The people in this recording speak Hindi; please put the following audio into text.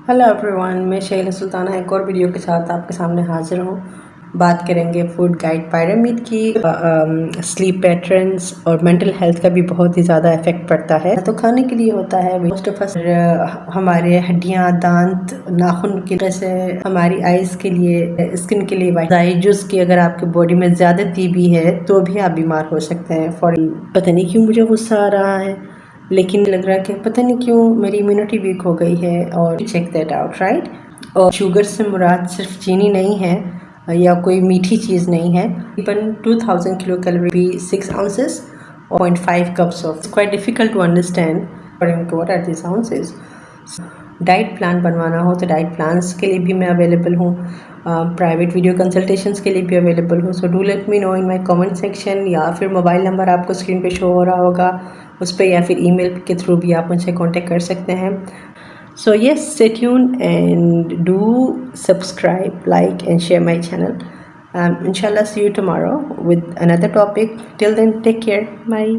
हेलो एवरीवन, मैं शैला सुल्ताना एक और वीडियो के साथ आपके सामने हाजिर हूँ। बात करेंगे फूड गाइड पिरामिड की। स्लीप पैटर्न्स और मेंटल हेल्थ का भी बहुत ही ज़्यादा इफेक्ट पड़ता है। तो खाने के लिए होता है मोस्ट ऑफ अस, हमारे हड्डियाँ, दांत, नाखून की वजह से हमारी आइज़ के लिए, स्किन के लिए जूस की अगर आपकी बॉडी में ज़्यादा टीबी है तो भी आप बीमार हो सकते हैं। पता नहीं क्यों मुझे गुस्सा आ रहा है, लेकिन लग रहा है कि पता नहीं क्यों मेरी इम्यूनिटी वीक हो गई है। और चेक दैट आउट, राइट। और शुगर से मुराद सिर्फ चीनी नहीं है या कोई मीठी चीज़ नहीं है। तकरीबन 2000 किलो कैलोरी भी 6 ounces और 0.5 cups of quite difficult to understand according to what are these ounces. Diet plan बनवाना हो तो डाइट प्लान्स के लिए भी मैं अवेलेबल हूँ, प्राइवेट वीडियो कंसल्टेशंस के लिए भी अवेलेबल हूँ। So do let me know in my comment section, या फिर मोबाइल नंबर आपको स्क्रीन पे शो हो रहा होगा उस पर, या फिर ईमेल के थ्रू भी आप मुझसे कांटेक्ट कर सकते हैं। So yes, stay tuned and do subscribe, like and share my channel. Inshallah, see you tomorrow with another topic. Till then, take care. Bye.